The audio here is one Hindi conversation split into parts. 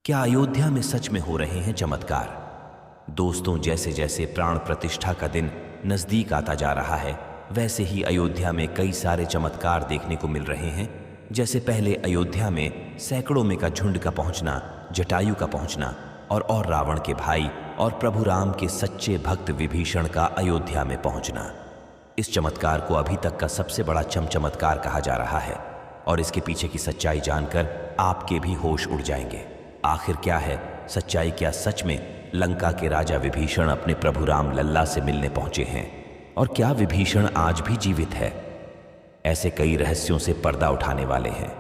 क्या अयोध्या में सच में हो रहे हैं चमत्कार? दोस्तों, जैसे जैसे प्राण प्रतिष्ठा का दिन नजदीक आता जा रहा है, वैसे ही अयोध्या में कई सारे चमत्कार देखने को मिल रहे हैं। जैसे पहले अयोध्या में सैकड़ों में का झुंड का पहुंचना, जटायु का पहुंचना और रावण के भाई और प्रभु राम के सच्चे भक्त विभीषण का अयोध्या में पहुंचना। इस चमत्कार को अभी तक का सबसे बड़ा चमत्कार कहा जा रहा है और इसके पीछे की सच्चाई जानकर आपके भी होश उड़ जाएंगे। आखिर क्या है सच्चाई? क्या सच में लंका के राजा विभीषण अपने प्रभु राम लल्ला से मिलने पहुंचे हैं? और क्या विभीषण आज भी जीवित है? ऐसे कई रहस्यों से पर्दा उठाने वाले हैं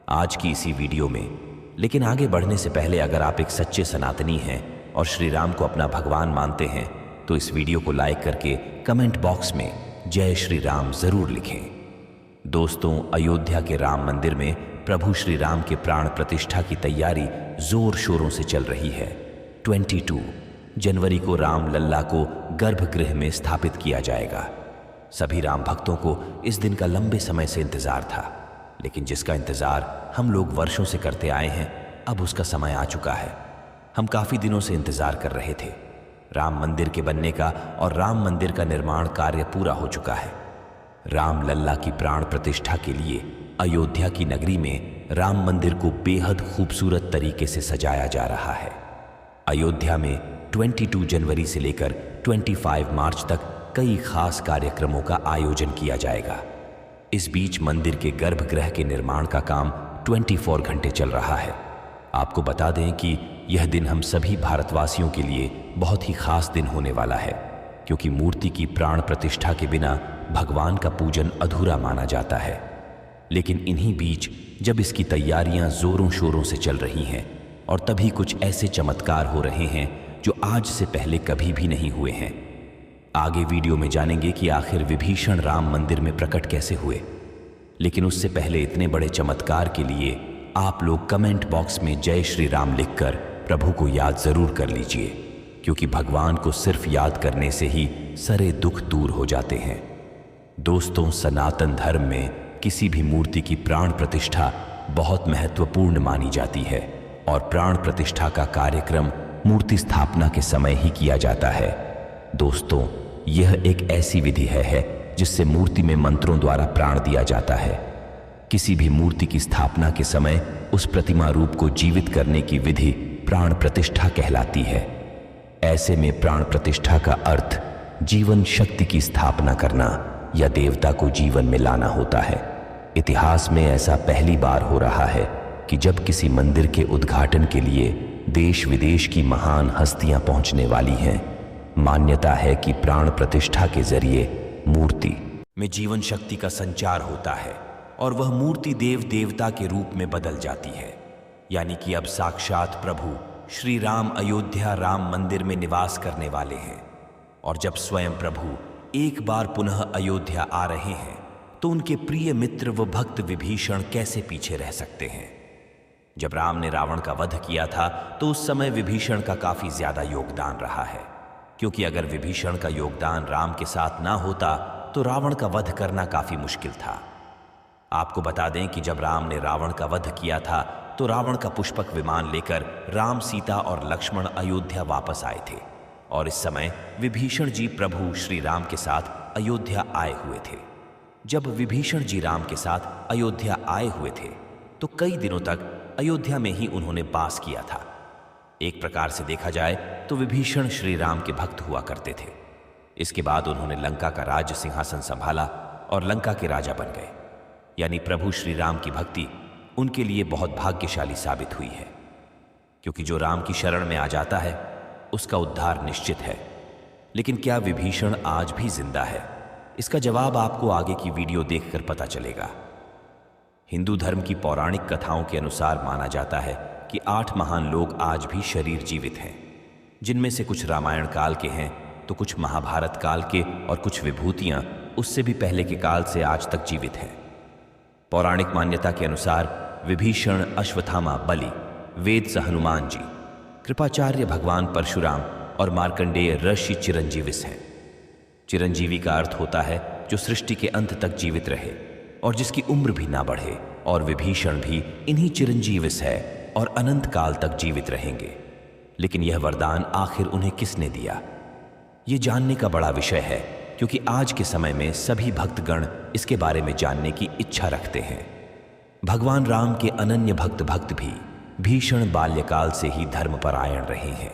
आज की इसी वीडियो में। लेकिन आगे बढ़ने से पहले अगर आप एक सच्चे सनातनी हैं और श्री राम को अपना भगवान मानते हैं तो इस वीडियो को लाइक करके कमेंट बॉक्स में जय श्री राम जरूर लिखें। दोस्तों, अयोध्या के राम मंदिर में प्रभु श्री राम के प्राण प्रतिष्ठा की तैयारी जोर शोरों से चल रही है। 22 जनवरी को राम लल्ला को गर्भगृह में स्थापित किया जाएगा। सभी राम भक्तों को इस दिन का लंबे समय से इंतजार था, लेकिन जिसका इंतजार हम लोग वर्षों से करते आए हैं, अब उसका समय आ चुका है। हम काफी दिनों से इंतजार कर रहे थे राम मंदिर के बनने का, और राम मंदिर का निर्माण कार्य पूरा हो चुका है। राम लल्ला की प्राण प्रतिष्ठा के लिए अयोध्या की नगरी में राम मंदिर को बेहद खूबसूरत तरीके से सजाया जा रहा है। अयोध्या में 22 जनवरी से लेकर 25 मार्च तक कई खास कार्यक्रमों का आयोजन किया जाएगा। इस बीच मंदिर के गर्भगृह के निर्माण का काम 24 घंटे चल रहा है। आपको बता दें कि यह दिन हम सभी भारतवासियों के लिए बहुत ही खास दिन होने वाला है, क्योंकि मूर्ति की प्राण प्रतिष्ठा के बिना भगवान का पूजन अधूरा माना जाता है। लेकिन इन्हीं बीच जब इसकी तैयारियां जोरों शोरों से चल रही हैं और तभी कुछ ऐसे चमत्कार हो रहे हैं जो आज से पहले कभी भी नहीं हुए हैं। आगे वीडियो में जानेंगे कि आखिर विभीषण राम मंदिर में प्रकट कैसे हुए। लेकिन उससे पहले इतने बड़े चमत्कार के लिए आप लोग कमेंट बॉक्स में जय श्री राम लिखकर प्रभु को याद जरूर कर लीजिए, क्योंकि भगवान को सिर्फ याद करने से ही सारे दुख दूर हो जाते हैं। दोस्तों, सनातन धर्म में किसी भी मूर्ति की प्राण प्रतिष्ठा बहुत महत्वपूर्ण मानी जाती है और प्राण प्रतिष्ठा का कार्यक्रम मूर्ति स्थापना के समय ही किया जाता है। दोस्तों, यह एक ऐसी विधि है जिससे मूर्ति में मंत्रों द्वारा प्राण दिया जाता है। किसी भी मूर्ति की स्थापना के समय उस प्रतिमा रूप को जीवित करने की विधि प्राण प्रतिष्ठा कहलाती है। ऐसे में प्राण प्रतिष्ठा का अर्थ जीवन शक्ति की स्थापना करना या देवता को जीवन में लाना होता है। इतिहास में ऐसा पहली बार हो रहा है कि जब किसी मंदिर के उद्घाटन के लिए देश विदेश की महान हस्तियां पहुंचने वाली हैं। मान्यता है कि प्राण प्रतिष्ठा के जरिए मूर्ति में जीवन शक्ति का संचार होता है और वह मूर्ति देव देवता के रूप में बदल जाती है। यानी कि अब साक्षात प्रभु श्री राम अयोध्या राम मंदिर में निवास करने वाले हैं। और जब स्वयं प्रभु एक बार पुनः अयोध्या आ रहे हैं तो उनके प्रिय मित्र व भक्त विभीषण कैसे पीछे रह सकते हैं। जब राम ने रावण का वध किया था तो उस समय विभीषण का काफी ज्यादा योगदान रहा है, क्योंकि अगर विभीषण का योगदान राम के साथ ना होता तो रावण का वध करना काफी मुश्किल था। आपको बता दें कि जब राम ने रावण का वध किया था तो रावण का पुष्पक विमान लेकर राम, सीता और लक्ष्मण अयोध्या वापस आए थे, और इस समय विभीषण जी प्रभु श्री राम के साथ अयोध्या आए हुए थे। जब विभीषण जी राम के साथ अयोध्या आए हुए थे तो कई दिनों तक अयोध्या में ही उन्होंने वास किया था। एक प्रकार से देखा जाए तो विभीषण श्री राम के भक्त हुआ करते थे। इसके बाद उन्होंने लंका का राज्य सिंहासन संभाला और लंका के राजा बन गए। यानी प्रभु श्री राम की भक्ति उनके लिए बहुत भाग्यशाली साबित हुई है, क्योंकि जो राम की शरण में आ जाता है उसका उद्धार निश्चित है। लेकिन क्या विभीषण आज भी जिंदा है? इसका जवाब आपको आगे की वीडियो देखकर पता चलेगा। हिंदू धर्म की पौराणिक कथाओं के अनुसार माना जाता है कि 8 महान लोग आज भी शरीर जीवित हैं, जिनमें से कुछ रामायण काल के हैं तो कुछ महाभारत काल के और कुछ विभूतियां उससे भी पहले के काल से आज तक जीवित हैं। पौराणिक मान्यता के अनुसार विभीषण, अश्वत्थामा, बलि, वेद हनुमान जी, कृपाचार्य भगवान परशुराम और मार्कंडेय ऋषि चिरंजीवी हैं। चिरंजीवी का अर्थ होता है जो सृष्टि के अंत तक जीवित रहे और जिसकी उम्र भी ना बढ़े, और विभीषण भी इन्हीं चिरंजीवी है और अनंत काल तक जीवित रहेंगे। लेकिन यह वरदान आखिर उन्हें किसने दिया? ये जानने का बड़ा विषय है, क्योंकि आज के समय में सभी भक्तगण इसके बारे में जानने की इच्छा रखते हैं। भगवान राम के अनन्य भक्त भी भीषण बाल्यकाल से ही धर्मपरायण रहे हैं।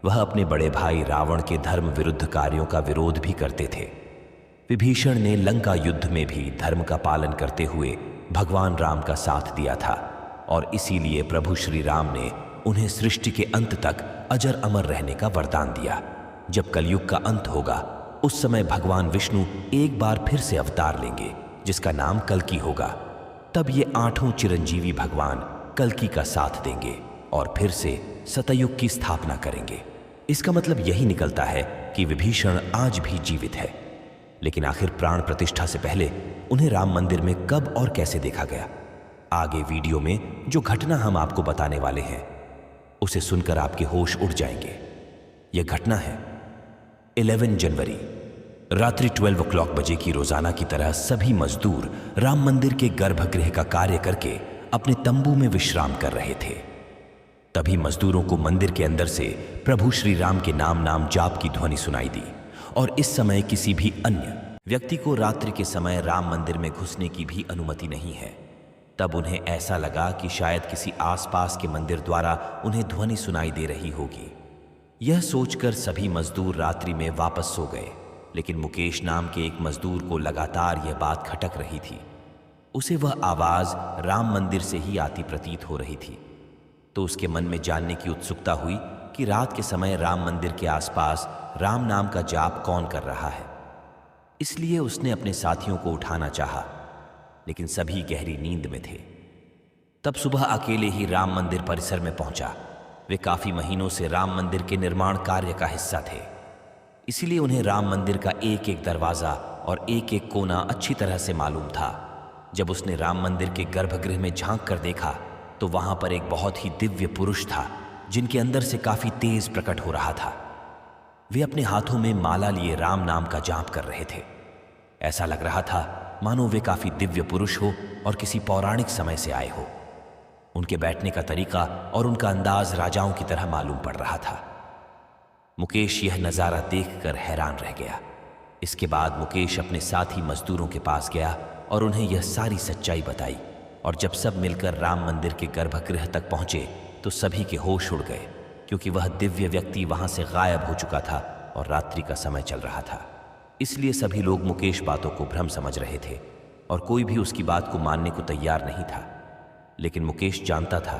वह अपने बड़े भाई रावण के धर्म विरुद्ध कार्यों का विरोध भी करते थे। विभीषण ने लंका युद्ध में भी धर्म का पालन करते हुए भगवान राम का साथ दिया था, और इसीलिए प्रभु श्री राम ने उन्हें सृष्टि के अंत तक अजर अमर रहने का वरदान दिया। जब कलयुग का अंत होगा, उस समय भगवान विष्णु एक बार फिर से अवतार लेंगे, जिसका नाम कल्कि होगा। तब ये 8 चिरंजीवी भगवान कल्कि का साथ देंगे और फिर से सतयुग की स्थापना करेंगे। इसका मतलब यही निकलता है कि विभीषण आज भी जीवित है। लेकिन आखिर प्राण प्रतिष्ठा से पहले उन्हें राम मंदिर में कब और कैसे देखा गया? आगे वीडियो में जो घटना हम आपको बताने वाले हैं, उसे सुनकर आपके होश उड़ जाएंगे। यह घटना है 11 जनवरी, रात्रि 12 o'clock बजे की रोजाना की तरह सभी मजदूर राम मंदिर के गर्भगृह का कार्य करके अपने तंबू में विश्राम कर रहे थे। तभी मजदूरों को मंदिर के अंदर से प्रभु श्री राम के नाम जाप की ध्वनि सुनाई दी, और इस समय किसी भी अन्य व्यक्ति को रात्रि के समय राम मंदिर में घुसने की भी अनुमति नहीं है। तब उन्हें ऐसा लगा कि शायद किसी आसपास के मंदिर द्वारा उन्हें ध्वनि सुनाई दे रही होगी। यह सोचकर सभी मजदूर रात्रि में वापस सो गए। लेकिन मुकेश नाम के एक मजदूर को लगातार यह बात खटक रही थी। उसे वह आवाज राम मंदिर से ही आती प्रतीत हो रही थी। तो उसके मन में जानने की उत्सुकता हुई कि रात के समय राम मंदिर के आसपास राम नाम का जाप कौन कर रहा है। इसलिए उसने अपने साथियों को उठाना चाहा, लेकिन सभी गहरी नींद में थे। तब सुबह अकेले ही राम मंदिर परिसर में पहुंचा। वे काफी महीनों से राम मंदिर के निर्माण कार्य का हिस्सा थे, इसीलिए उन्हें राम मंदिर का एक एक दरवाजा और एक एक कोना अच्छी तरह से मालूम था। जब उसने राम मंदिर के गर्भगृह में झांक कर देखा तो वहां पर एक बहुत ही दिव्य पुरुष था, जिनके अंदर से काफी तेज प्रकट हो रहा था। वे अपने हाथों में माला लिए राम नाम का जाप कर रहे थे। ऐसा लग रहा था मानो वे काफी दिव्य पुरुष हो और किसी पौराणिक समय से आए हो। उनके बैठने का तरीका और उनका अंदाज राजाओं की तरह मालूम पड़ रहा था। मुकेश यह नजारा देखकर हैरान रह गया। इसके बाद मुकेश अपने साथी मजदूरों के पास गया और उन्हें यह सारी सच्चाई बताई, और जब सब मिलकर राम मंदिर के गर्भगृह तक पहुंचे तो सभी के होश उड़ गए, क्योंकि वह दिव्य व्यक्ति वहां से गायब हो चुका था और रात्रि का समय चल रहा था। इसलिए सभी लोग मुकेश बातों को भ्रम समझ रहे थे और कोई भी उसकी बात को मानने को तैयार नहीं था। लेकिन मुकेश जानता था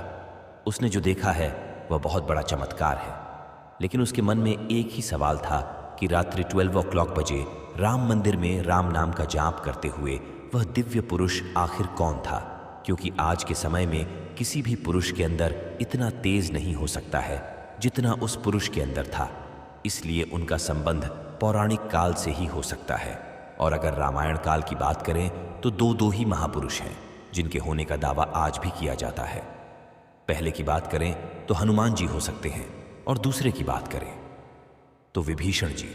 उसने जो देखा है वह बहुत बड़ा चमत्कार है। लेकिन उसके मन में एक ही सवाल था कि रात्रि 12 o'clock बजे राम मंदिर में राम नाम का जाप करते हुए वह दिव्य पुरुष आखिर कौन था, क्योंकि आज के समय में किसी भी पुरुष के अंदर इतना तेज नहीं हो सकता है जितना उस पुरुष के अंदर था। इसलिए उनका संबंध पौराणिक काल से ही हो सकता है। और अगर रामायण काल की बात करें तो दो ही महापुरुष हैं जिनके होने का दावा आज भी किया जाता है। पहले की बात करें तो हनुमान जी हो सकते हैं, और दूसरे की बात करें तो विभीषण जी।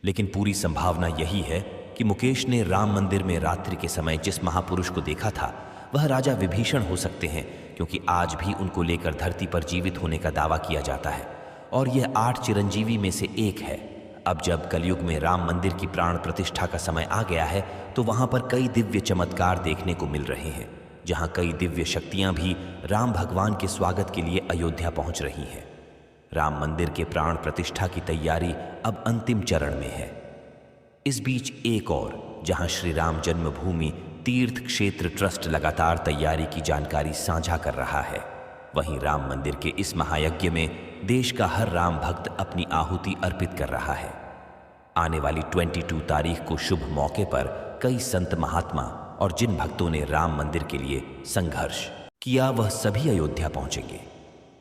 लेकिन पूरी संभावना यही है कि मुकेश ने राम मंदिर में रात्रि के समय जिस महापुरुष को देखा था वह राजा विभीषण हो सकते हैं, क्योंकि आज भी उनको लेकर धरती पर जीवित होने का दावा किया जाता है, और यह 8 चिरंजीवी में से एक है। अब जब कलयुग में राम मंदिर की प्राण प्रतिष्ठा का समय आ गया है तो वहां पर कई दिव्य चमत्कार देखने को मिल रहे हैं, जहां कई दिव्य शक्तियां भी राम भगवान के स्वागत के लिए अयोध्या पहुंच रही हैं। राम मंदिर के प्राण प्रतिष्ठा की तैयारी अब अंतिम चरण में है। इस बीच एक और, जहां श्री राम जन्मभूमि तीर्थ क्षेत्र ट्रस्ट लगातार तैयारी की जानकारी साझा कर रहा है, वहीं राम मंदिर के इस महायज्ञ में देश का हर राम भक्त अपनी आहुति अर्पित कर रहा है। आने वाली 22 तारीख को शुभ मौके पर कई संत महात्मा और जिन भक्तों ने राम मंदिर के लिए संघर्ष किया वह सभी अयोध्या पहुंचेंगे।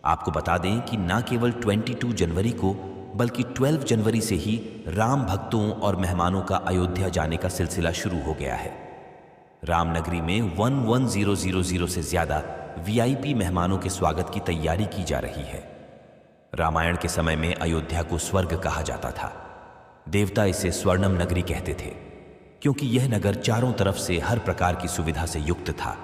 आपको बता दें कि न केवल 22 जनवरी को बल्कि 12 जनवरी से ही राम भक्तों और मेहमानों का अयोध्या जाने का सिलसिला शुरू हो गया है। रामनगरी में 11,000 से ज्यादा VIP मेहमानों के स्वागत की तैयारी की जा रही है। रामायण के समय में अयोध्या को स्वर्ग कहा जाता था। देवता इसे स्वर्णम नगरी कहते थे, क्योंकि यह नगर चारों तरफ से हर प्रकार की सुविधा से युक्त था।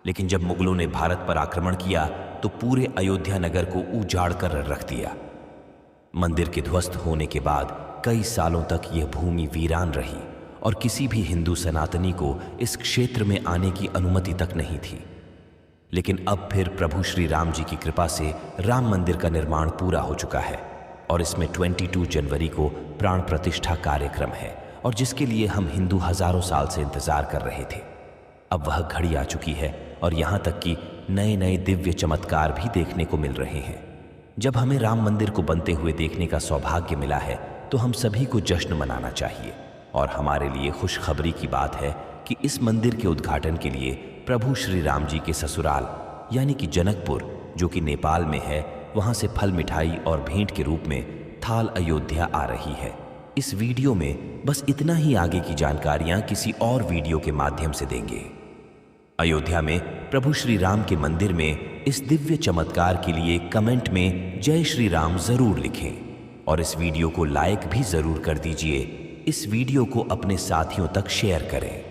लेकिन जब मुगलों ने भारत पर आक्रमण किया तो पूरे अयोध्या नगर को उजाड़ कर रख दिया। मंदिर के ध्वस्त होने के बाद कई सालों तक यह भूमि वीरान रही और किसी भी हिंदू सनातनी को इस क्षेत्र में आने की अनुमति तक नहीं थी। लेकिन अब फिर प्रभु श्री राम जी की कृपा से राम मंदिर का निर्माण पूरा हो चुका है और इसमें 22 जनवरी को प्राण प्रतिष्ठा कार्यक्रम है और जिसके लिए हम हिंदू हजारों साल से इंतजार कर रहे थे। अब वह घड़ी आ चुकी है और यहाँ तक कि नए नए दिव्य चमत्कार भी देखने को मिल रहे हैं। जब हमें राम मंदिर को बनते हुए देखने का सौभाग्य मिला है तो हम सभी को जश्न मनाना चाहिए और हमारे लिए खुशखबरी की बात है कि इस मंदिर के उद्घाटन के लिए प्रभु श्री राम जी के ससुराल यानी कि जनकपुर, जो कि नेपाल में है, वहां से फल मिठाई और भेंट के रूप में थाल अयोध्या आ रही है। इस वीडियो में बस इतना ही, आगे की जानकारियां किसी और वीडियो के माध्यम से देंगे। अयोध्या में प्रभु श्री राम के मंदिर में इस दिव्य चमत्कार के लिए कमेंट में जय श्री राम जरूर लिखें और इस वीडियो को लाइक भी जरूर कर दीजिए। इस वीडियो को अपने साथियों तक शेयर करें।